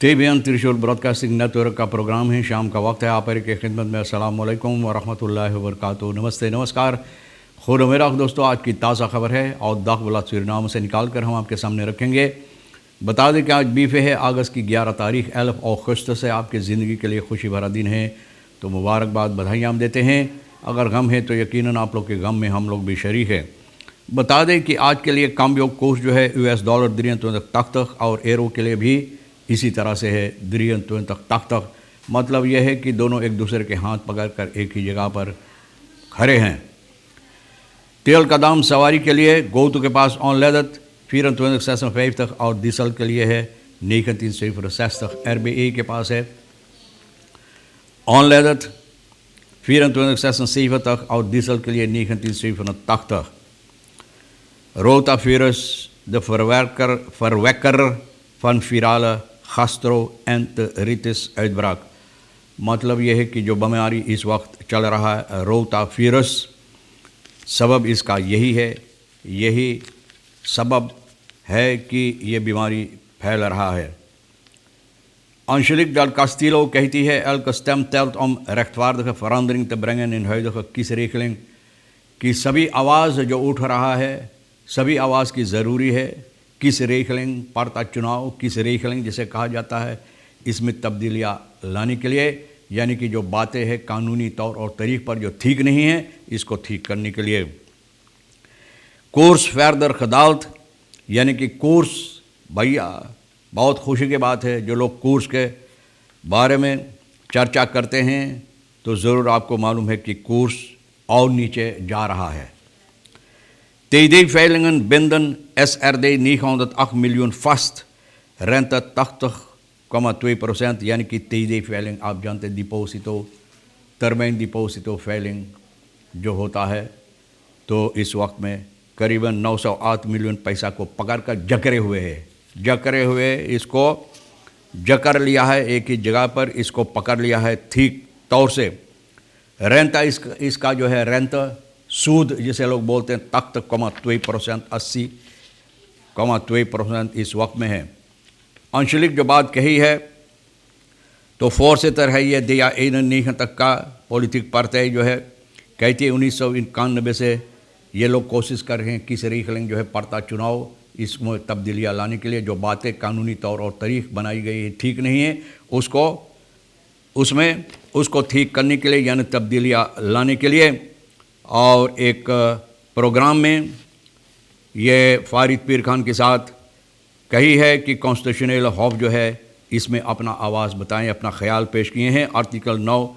TBN त्रिशूल broadcasting network का programme है। शाम का वक्त है। आप की खिदमत में अस्सलाम वालेकुम व रहमतुल्लाहि व बरकातुहू। नमस्ते, नमस्कार। खुद मेरा दोस्तों, आज की ताज़ा खबर है और दाखबला सुरीनाम से निकाल कर हम आपके सामने रखेंगे। बता दें कि आज बीफे है, अगस्त की 11 तारीख एल्फ और खुश्त से आपकी ज़िंदगी के लिए खुशी भरा दिन है, तो मुबारकबाद, बधाइयाँ हम देते हैं। अगर गम है तो यकीनन आप लोग के गम में हम लोग भी शरीक हैं। बता दें कि आज के लिए कामयाब कोर्स जो है US डॉलर दिरियन तक और एरो के लिए भी इसी तरह से है, दिरियन तक। मतलब यह है कि दोनों एक दूसरे के हाथ पकड़ कर एक ही जगह पर खड़े हैं। तेल का दाम सवारी के लिए गोतु के पास ऑनलेदत 24,56 और डीजल के लिए है 19,60 RBA के पास है ऑनलेदत 24,56 और डीजल के लिए 19,87. Rota virus, de verwekker van virale gastroenteritis uitbraak. मतलब यह है कि जो बीमारी इस वक्त चल रहा है रोटा वीरस, सबब इसका यही है, यही सबब है कि ये बीमारी फैल रहा है। Angelique Del Castillo कहती है, elke stem telt om rechtvaardige verandering te brengen in huidige kiesregeling, कि सभी आवाज़ जो उठ रहा है, सभी आवाज़ की ज़रूरी है। किस रेखलिंग पार्ता चुनाव, किस रेखलिंग जिसे कहा जाता है, इसमें तब्दीलियाँ लाने के लिए, यानी कि जो बातें हैं कानूनी तौर और तरीक़ पर जो ठीक नहीं है, इसको ठीक करने के लिए। कोर्स फैरदर खदालत, यानी कि कोर्स, भैया बहुत खुशी की बात है। जो लोग कोर्स के बारे में चर्चा करते हैं तो ज़रूर आपको मालूम है कि कोर्स और नीचे जा रहा है। TD-veilingen binden SRD 908 miljoen vast, rente 80,2%, यानी कि TD-veiling आप जानते हैं डिपोजिटो, टर्माइन डिपोजिटो वेलिंग जो होता है, तो इस वक्त में करीबन 908 मिलियन पैसा को पकड़ कर जकरे हुए इसको जकड़ लिया है एक ही जगह पर, इसको पकड़ लिया है ठीक तौर से। रेंटा इसका जो है रेंटा सूद जिसे लोग बोलते हैं 80,2%, 80,2% इस वक्त में है। अंशलिक जो बात कही है तो voorzitter है ये दिया 91 का पॉलिटिक पार्टी जो है, कहती है 1991 से ये लोग कोशिश कर रहे हैं किस रेखलिंग जो है पड़ता चुनाव, इसमें तब्दीलियाँ लाने के लिए। जो बातें कानूनी तौर और तरीक़ बनाई गई है ठीक नहीं है, उसको ठीक करने के लिए, यानी तब्दीलियाँ लाने के लिए। और एक प्रोग्राम में ये फारिद पीर खान के साथ कही है कि कॉन्स्टिट्यूशनल हॉफ जो है इसमें अपना आवाज़ बताएं, अपना ख्याल पेश किए हैं। आर्टिकल 9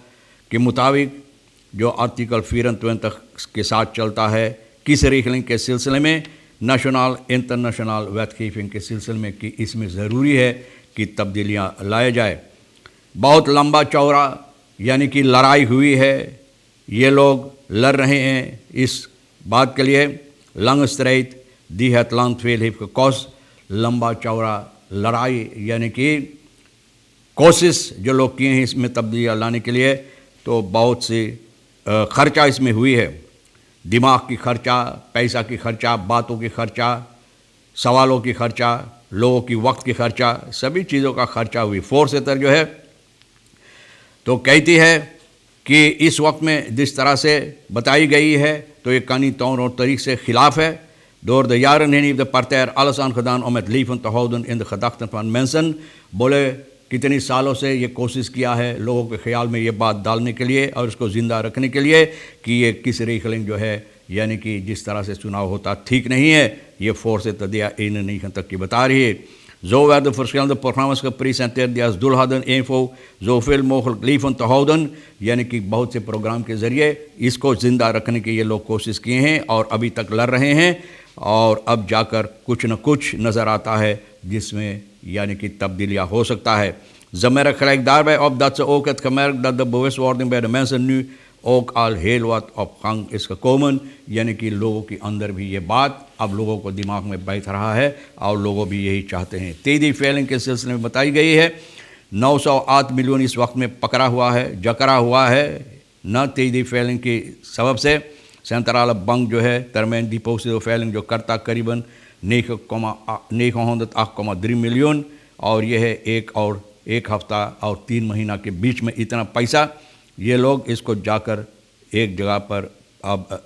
के मुताबिक जो आर्टिकल 24 के साथ चलता है किस रेखलिंग के सिलसिले में, नेशनल इंटरनेशनल वेटकीपिंग के सिलसिले में, कि इसमें ज़रूरी है कि तब्दीलियाँ लाए जाए। बहुत लंबा चौड़ा यानी कि लड़ाई हुई है, ये लोग लड़ रहे हैं इस बात के लिए। लंग स्ट्रेट दी है तलांत फेल हिप कॉस, लंबा चौड़ा लड़ाई यानी कि कोशिश जो लोग किए हैं इसमें तब्दीलियाँ लाने के लिए, तो बहुत सी खर्चा इसमें हुई है। दिमाग की खर्चा, पैसा की खर्चा, बातों की खर्चा, सवालों की खर्चा, लोगों की वक्त की खर्चा, सभी चीज़ों का खर्चा हुई। फोर्सेतर जो है तो कहती है कि इस वक्त में जिस तरह से बताई गई है तो ये कानूनी तौर और तरीक़ से ख़िलाफ़ है। Door de jaren heen heeft de partij er alles aan gedaan om het leven te houden in de gedachten van mensen। बोले कितनी सालों से ये कोशिश किया है लोगों के ख्याल में ये बात डालने के लिए और इसको ज़िंदा रखने के लिए कि ये किस रेखलिंग जो है, यानी कि जिस तरह से चुनाव होता ठीक नहीं है, ये voorzitter नहीं तक की बता रही है। Zo werden verschillende programma's gepresenteerd die als doel hadden info zoveel mogelijk levend te houden, यानी कि बहुत से प्रोग्राम के ज़रिए इसको ज़िंदा रखने की ये लोग कोशिश किए हैं और अभी तक लड़ रहे हैं। और अब जाकर कुछ न कुछ नज़र आता है जिसमें यानी कि तब्दीलियाँ हो सकता है। Zamerk gelijk daarbij op dat ze ook het gemerkt dat de bewustwording bij de mensen nu ook al heel wat op gang is gekomen, यानी कि लोगों के अंदर भी ये बात अब लोगों को दिमाग में बैठ रहा है और लोग भी यही चाहते हैं। TD-veiling के सिलसिले में बताई गई है 908 मिलियन इस वक्त में पकड़ा हुआ है, जकरा हुआ है न TD-veiling की सबब से। सेंट्रल बैंक जो है टर्माइन डिपोजिटो वेलिंग जो करता करीबन 908,3 मिलियन, और यह है 1 और 1 हफ्ता और 3 महीना के बीच में इतना पैसा ये लोग इसको जाकर एक जगह पर अब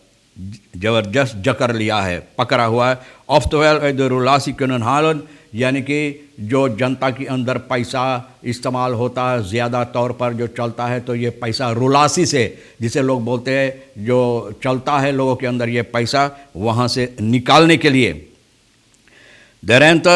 ज़बरदस्त जकड़ लिया है, पकड़ा हुआ है। ऑफ्टवेल रुलासी कनन हालन, यानी कि जो जनता के अंदर पैसा इस्तेमाल होता है ज़्यादा तौर पर जो चलता है, तो ये पैसा रुलासी से, जिसे लोग बोलते हैं जो चलता है लोगों के अंदर ये पैसा, वहाँ से निकालने के लिए द रेंट,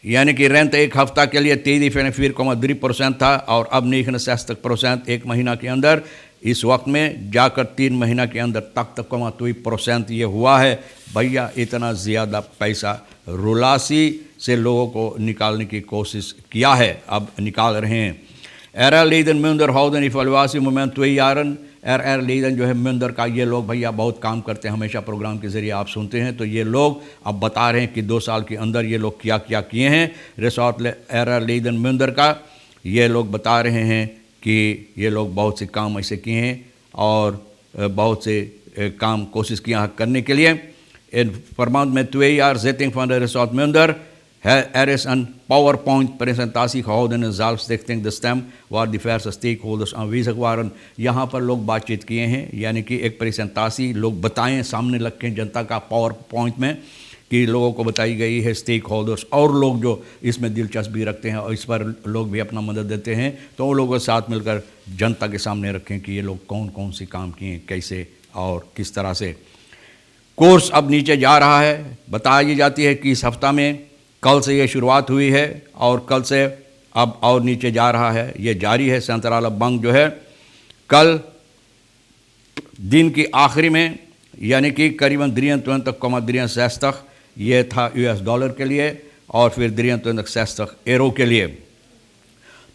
यानी कि रेंट 1 हफ्ता के लिए 4,4,3% था और अब 69% 1 महीना के अंदर। इस वक्त में जाकर 3 महीना के अंदर तक 2% ये हुआ है। भैया इतना ज़्यादा पैसा रुलासी से लोगों को निकालने की कोशिश किया है, अब निकाल रहे हैं। एरर लीदन मिंदर हाउदन इफलवासी मोमेंट तो यारन एरर लीदन जो है मिंदर का, ये लोग भैया बहुत काम करते हैं, हमेशा प्रोग्राम के ज़रिए आप सुनते हैं। तो ये लोग अब बता रहे हैं कि 2 साल के अंदर ये लोग क्या क्या किए हैं। रिसोर्ट एरर लीदन मिंदर का ये लोग बता रहे हैं कि ये लोग बहुत से काम ऐसे किए हैं और बहुत से काम कोशिश किया करने के लिए। इन verband met 2 jaar zitting van de Resort Munder is een PowerPoint-presentatie gehouden in Zaalstichting De Stem, waar diverse stakeholders aanwezig waren. यहाँ पर लोग बातचीत किए हैं, यानी कि एक प्रेजेंटासी लोग बताएं, सामने रखें जनता का PowerPoint में, कि लोगों को बताई गई है। स्टेक होल्डर्स और लोग जो इसमें दिलचस्पी रखते हैं और इस पर लोग भी अपना मदद देते हैं, तो उन लोगों के साथ मिलकर जनता के सामने रखें कि ये लोग कौन कौन से काम किए, कैसे और किस तरह से। कोर्स अब नीचे जा रहा है। बताई जाती है कि इस हफ्ता में कल से ये शुरुआत हुई है और कल से अब और नीचे जा रहा है, ये जारी है। सेंट्रल बैंक जो है कल दिन की आखिरी में, यानी कि करीबन 23,60 ये था $US के लिए और फिर 23,60 यूरो के लिए।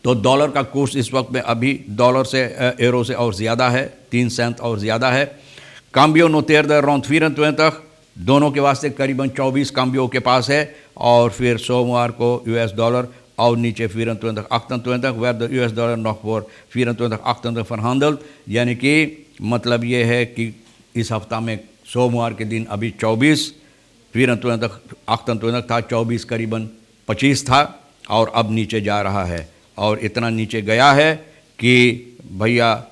तो डॉलर का कोर्स इस वक्त में अभी डॉलर से यूरो से और ज़्यादा है, 3 सेंट और ज़्यादा है। काम्बियो noteerde rond 24, दोनों के वास्ते करीबन 24 काम्बियो के पास है। और फिर सोमवार को $US और नीचे 24,28 werd de $US nog voor 24,28 verhandeld, यानी कि मतलब ये है कि इस हफ्ता में सोमवार के दिन अभी 24, 24,28 था, 24 करीबन 25 था और अब नीचे जा रहा है। और इतना नीचे गया है कि भैया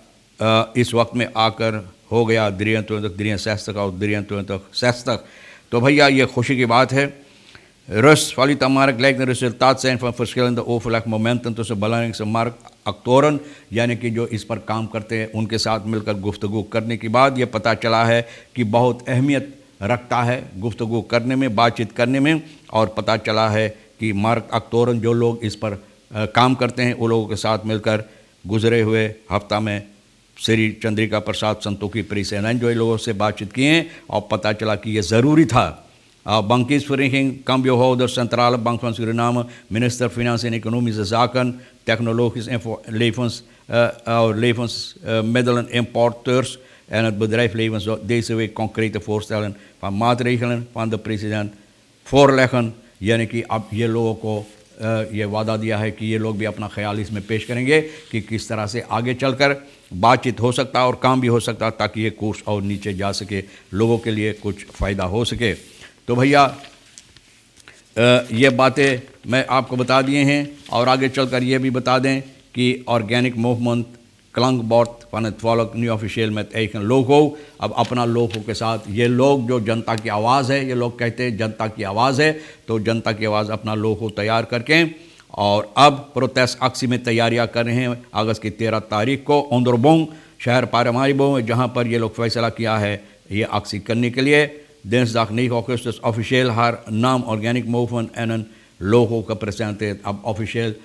इस वक्त में आकर हो गया 23,63 और 23,60। तो भैया ये खुशी की बात है। Rust, valutamarkt lijkt een resultaat zijn van verschillende overlegmomenten tussen belangrijkste marktactoren, यानी कि जो इस पर काम करते हैं उनके साथ मिलकर गुफ्तगू करने के बाद ये पता चला है कि बहुत अहमियत रखता है गुफ्तगू करने में, बातचीत करने में। और पता चला है कि मार्केट एक्टोरन जो लोग इस पर काम करते हैं, वो लोगों के साथ मिलकर गुजरे हुए हफ्ता में श्री चंद्रिका प्रसाद संतोखी प्रेसिडेंट जो इन लोगों से बातचीत किए हैं और पता चला कि ये ज़रूरी था। Bankiersvereniging, Cambiohouder, Centrale Bank van Suriname, minister Financiën en Economische Zaken, technologisch levensmiddelenimporteurs en het bedrijf Levens deze week concrete voorstellen van maatregelen van de president voorleggen, यानी कि अब ये लोगों को ये वादा दिया है कि ये लोग भी अपना ख्याल इसमें पेश करेंगे कि किस तरह से आगे चलकर बातचीत हो सकता है और काम भी हो सकता है, ताकि ये कोर्स और नीचे जा सके, लोगों के लिए कुछ फ़ायदा हो सके। तो भैया ये बातें मैं आपको बता दिए हैं और आगे चलकर ये भी बता दें कि organic movement Klankbord van het volk nu officieel met eigen logo, अब अपना लोगों के साथ, ये लोग जो जनता की आवाज़ है, ये लोग कहते हैं जनता की आवाज़ है, तो जनता की आवाज़ अपना लोगो तैयार करके और अब प्रोटेस्ट एक्सी में तैयारियां कर रहे हैं। अगस्त की 13 तारीख को ओंदरबोंग शहर पारामारिबो में, जहां पर ये लोग फैसला किया है ये एक्सी करने के लिए। dinsdag 9 augustus officieel haar naam Organic Movement en een logo gepresenteerd। अब ऑफिशियल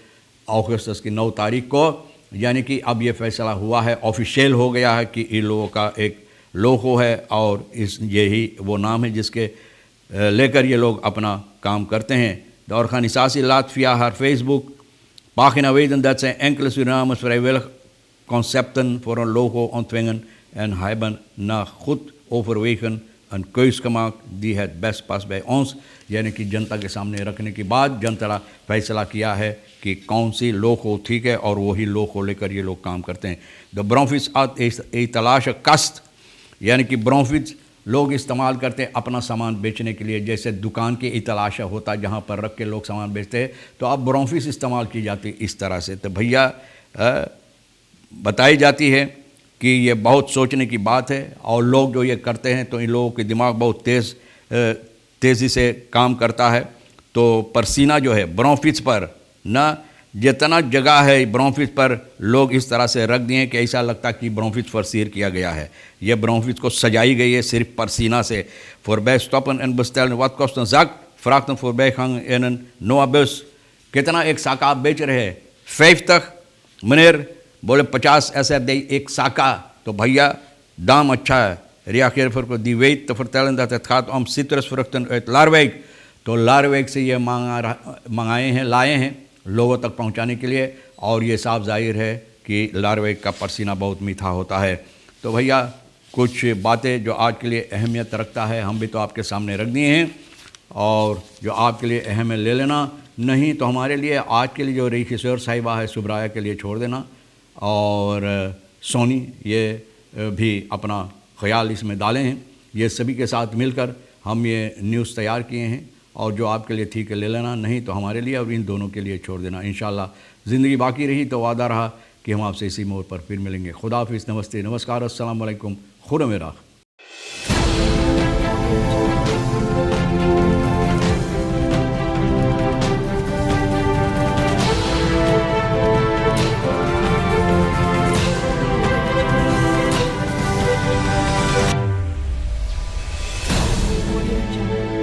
अगस्त की 9 तारीख को, यानी कि अब ये फैसला हुआ है, ऑफिशियल हो गया है कि इन लोगों का एक लोगो है और इस यही वो नाम है जिसके लेकर ये लोग अपना काम करते हैं। De organisatie laat via haar Facebook-pagina weten dat zij enkele Surinamers vrijwillig concepten voor een logo ontwingen en hebben na goed overwegen een keus gemaakt die het best past bij ons, यानी कि जनता के सामने रखने के बाद जनता फैसला किया है कि कौन सी लोगो ठीक है और वही लोगो लेकर ये लोग काम करते हैं। द ब्रोंफिस आत तलाश कस्त, यानी कि ब्रोंफिस लोग इस्तेमाल करते हैं अपना सामान बेचने के लिए, जैसे दुकान के इतलाशा होता है जहाँ पर रख के लोग सामान बेचते हैं, तो अब ब्रोंफिस इस्तेमाल की जाती है इस तरह से। तो भैया बताई जाती है कि ये बहुत सोचने की बात है, और लोग जो ये करते हैं तो इन लोगों के दिमाग बहुत तेज़ी से काम करता है। तो पसीना जो है ब्रोंफिस पर ना, जितना जगह है ब्रोंफिस पर लोग इस तरह से रख दिए कि ऐसा लगता कि ब्रोंफिस पर सीर किया गया है। ये ब्रोंफिस को सजाई गई है सिर्फ पसीना से। Voorbij stoppen en bestellen, wat kost een zak? Vraagt een voorbijganger in een Noah-bus। कितना एक साका आप बेच रहे हैं? 50 meneer, बोले 50 ऐसे दे एक साका। तो भैया दाम अच्छा है। Reageer voor die weet te vertellen dat het gaat om citrusvruchten uit Laarwijk। तो लारवेक से ये मंगाए हैं, लाए हैं लोगों तक पहुंचाने के लिए, और ये साफ जाहिर है कि लारवेक का पसीना बहुत मीठा होता है। तो भैया कुछ बातें जो आज के लिए अहमियत रखता है हम भी तो आपके सामने रख दिए हैं, और जो आपके लिए अहम है ले लेना, नहीं तो हमारे लिए आज के लिए जो रही किशोर साहिबा है सुब्राया के लिए छोड़ देना, और सोनी ये भी अपना ख्याल इसमें डालें हैं। ये सभी के साथ मिलकर हम ये न्यूज़ तैयार किए हैं, और जो आपके लिए ठीक है ले लेना, नहीं तो हमारे लिए और इन दोनों के लिए छोड़ देना। इंशाल्लाह ज़िंदगी बाकी रही तो वादा रहा कि हम आपसे इसी मोड़ पर फिर मिलेंगे। खुदा हाफिज़, नमस्ते, नमस्कार, अस्सलाम वालेकुम, खुदा मेरा। Audio Jungle.